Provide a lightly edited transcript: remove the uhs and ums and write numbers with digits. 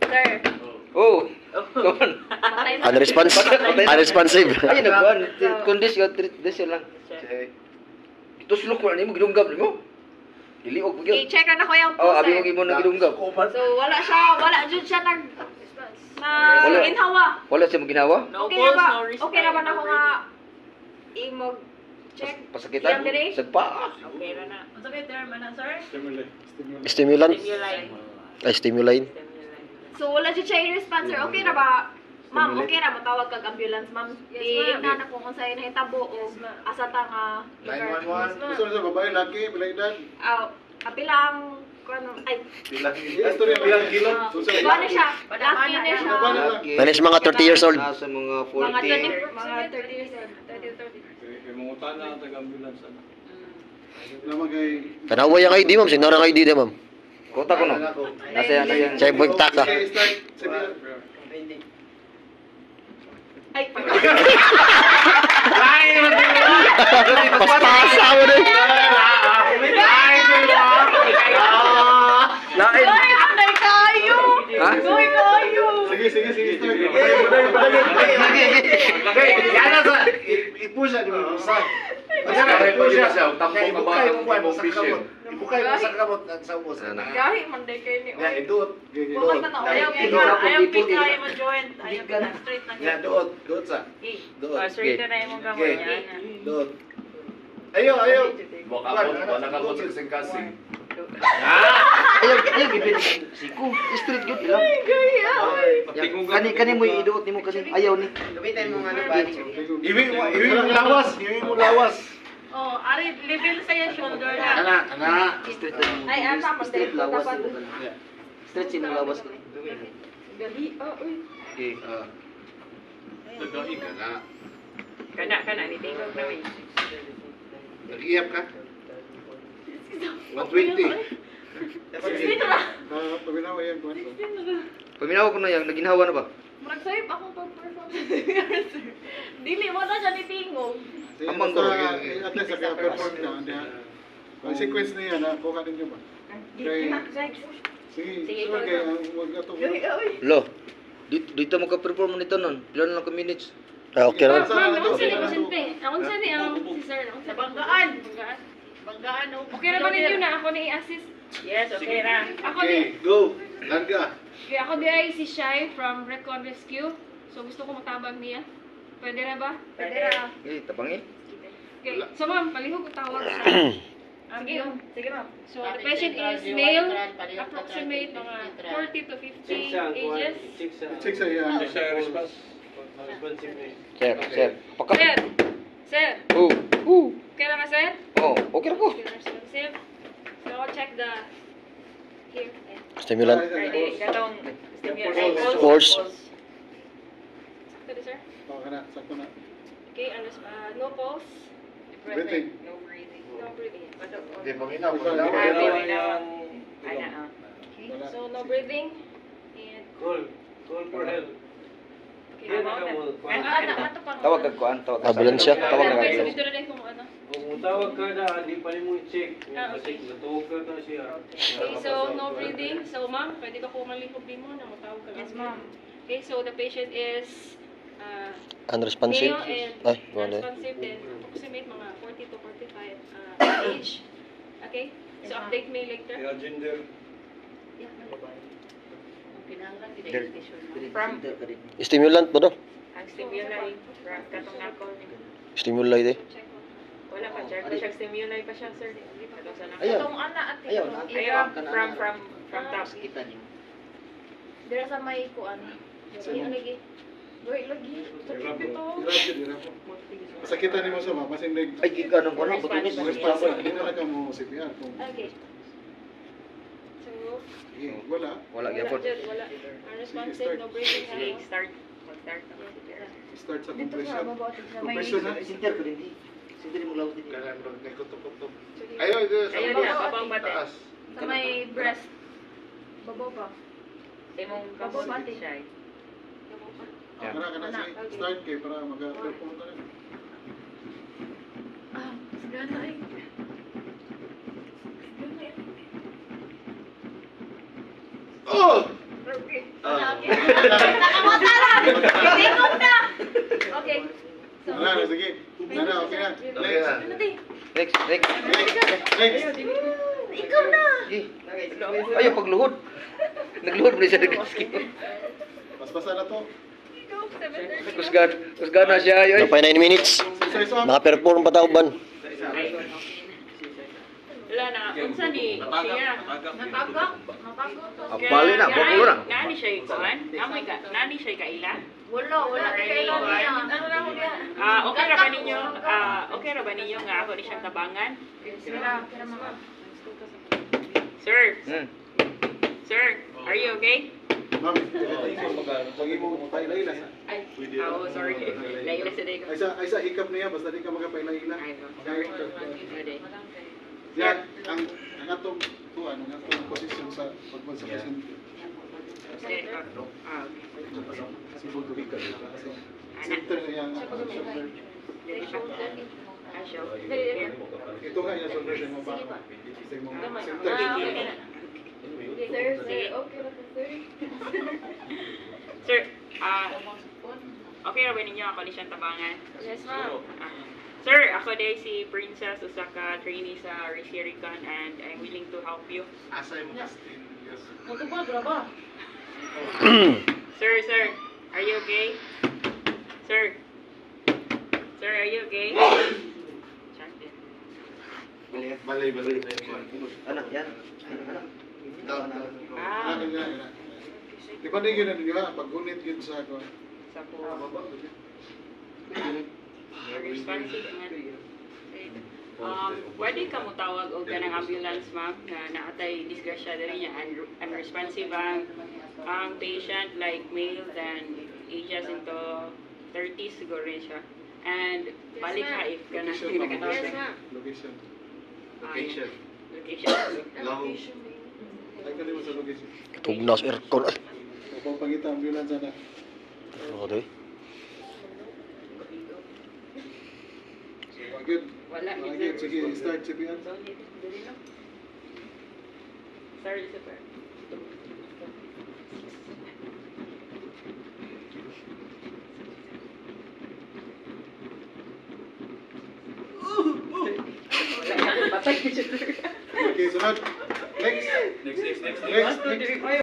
Sir. Oh. Come on. Unresponsive. Ay nagkuan. Kundis yo treat this lang. Ito sulok ko nimo gidunggab nimo. Diliog mo gyud. I-check na ko yung Oh, poster. abi mo gimo na gidunggab. So, wala jud siya ginhawa. Wala siya maginawa? Okay na ba na ako nga i-check? Pasakitan? Iyang diri? Sagpa. Okay ra na. Unsa may term ana, sir? Stimulant. Stimuli. Ay, stimuline. So, wala jud siya i-response, sir. Okay na ba? Ma'am, okay na matawag kag ambulance, ma'am. I-ingnan ako kung sa'yo nahitabo o asa ta nga lugar. 911. Gusto sa babae, laki, bilaidan. Kapilang, ay, Bilang kilo. kuha na siya. Laki na siya. Manis mga 30 years old. Nasa mga 40. Mga 30 years old. 30. Mangutan na ang taga-ambulance. Naman kay... Kanawa yung ID, ma'am. Sinara ng ID na, ma'am. Kota ko no. Nasa yan, nasa yan. Siya yung taka. Sige, start. Sabihan. Ay, Pastasa mo din. Lain. anday kayo! Ha? Goy kayo! Sige, start. Yan na sa. I-push na, di ba? Ibukay mo sa kamot sa ubos. Gahi, manday kayo ni Ya, idot. Bukas na ayaw pika, ayaw ma-joint, ayaw pika, straight lang. Ya, doot sa. Doot. Straight na imong gamay Okay. yan. Doot. Ayaw. Ayaw gibin siku. Street good lang. Kani mo iduot nimo kani ayaw ni. Gamitin mo nga ng body. Iwi mo lawas. Oh, ari level sa yung shoulder na. Ana. Street Ay, ata, street manday lawas. dapat. Street sino lawas. Gabi, uy. Okay. Kana ni tingog na wi. Nag-iap ka? 120. Dito na. Pabinawa yan, kuwan. Paminawa ko na yan, naginhawa na ba? Marag sa'yo pa akong pag-perform. Dili mo na siya ni Tingog. Amang Basta, gawin. at least nag-perform ka. Ang sequence niya, nakuha ninyo ba? Sige, kaya huwag ka ito. Lo. Dito mo ka perform nito nun. Ilan lang ka minutes? Ah, okay Ma'am, naman. ako sa'yo ni Pasyente. Ako sa'yo ang si Sir. Sa banggaan. Banggaan oh. Okay naman ninyo na ako na i-assist. Yes, okay ra. Ako ni, Okay, go. Larga. kaya ako di ay si Shai from Recon Rescue. So gusto ko matabang niya. Pwede na ba? Pwede na. Eh, tabangi. Okay, so ma'am, palihog ko tawag sa... Sige, sige ma'am. So the patient is male, approximate mga 40 to 50 ages. Check sa iya. Sir. Paka. Sir, Oh. okay lang ka sir? Oh, okay na ko. Okay, responsive. So I'll check the... Here. Stimulant. Ready, katong stimulate. Pulse. Pwede sir? Sakto na. Okay, no pulse, Breathing. No breathing. no breathing. Okay, paminaw. Ana. Okay, so no breathing. And... Call for help. Okay, ato pang... Tawag kag kuan, tawag. Ambulansya. Tawag na Okay, so kag. dito na rin kung ano. Kung tawag ka na, hindi pa rin mo i-check. Ah, Kasi okay. natuwag ka na siya. Okay, so no breathing. So ma'am, pwede ba ko malihog din mo na matawag ka? Yes, ma'am. Okay, so the patient is Unresponsive. male and Ay, wala. responsive then approximate mga 40 to 45 age. Okay? So update me later. Kaya gender. Yeah, ma'am. From Stimulant ba daw? ang stimuli from katong nakol. Stimuli eh. Check mo. Wala pa check ko siya stimuli pa siya sir. Katong sa nakol. Ayaw. Itong ana at Ayaw ito. na. Ayaw, from top. Kita niyo. Dira sa may kuan. Sige, lagi. Wait, lagi. Sakit ito. Masakitan ni mo sa mga masindig. Ay, giganong ko na. Butunis. Responsible. Hindi na ka mo CPR. Okay. So, Wala. Wala wala gyapon. dyan, wala. Unresponsive, no breathing. Sige, start. Mag-start. Start sa Dito compression. sa baba, sa may... Compression na. Sinter ko din. Sinter mo lawt din. Kaya may kutok-kutok. Sige. Ayaw, ito. Ayun na, babang bate. Taas. Sa may breast. Baba pa. Sa imong Baba bate. siya. Baba pa. Kana start kayo para mag-perform ka rin. Ah, sigana ay. Oh! Okay. Ah. Okay. Nakamatala! Tingog na! Okay. So, Wala na, sige. Wala na, okay na. Okay na. Next. Next. ikaw na! Sige. Ayaw pagluhod. Nagluhod mo na siya nag-skip. Paspasa na to. Ikaw, 7:30. Kusgan na siya. Ay. Napay 9 minutes. Isa-isa. Naka-perform pa tauban. Wala na, unsa ni siya? Natagak. Abali na, bakulo na. Nani siya ikuan? Nani siya kaila? Wala kailan niya. Ano na ako niya? Okay ra ba ninyo? Okay ra ba ninyo nga ako ni siyang tabangan? Kira mga. Sir, Hmm. sir, are you okay? Ma'am, pag mo paila-ila. Ay, oh, sorry. Laila sa day ko. Aysa hikap niya, basta di ka magapaila-ila. Ay, sorry. Sorry. Yan, ang atong tuan, ang atong posisyon sa pagbuhat sa presidente. Okay. Si Bodo Rica. Center niya ang shoulder. Ito nga yung shoulder siya mo ba? Sa imong center. Sir, okay na po, sir. Sir, okay ra ba ninyo ako ni siyang tabangan? Yes, ma'am. Sir, ako day si Princess, usa ka trainee sa Risirican, and I'm willing to help you. Asay mo kastin. Yes. Sir, are you okay? Sir, are you okay? Balay. Ano, yan. Ah, Di ba din yun ninyo ha? Pag-unit yun sa ako. sa po. Responsive nga. Pwede ka mo tawag og kanang ambulance, ma'am, na naatay disgrasya diri niya, unresponsive ang patient, like male, then ages into 30s siguro rin siya. And balik ka if ka na Location, ma'am. nakatawag. Location. Location. Ay ka mo sa location. Tugnas aircon. Ay. Upang pangita ambulance na. Okay. So, good. Wala, Good. Sige, start CPR. Sorry, super. Okay, sunod. Next. Next. Next.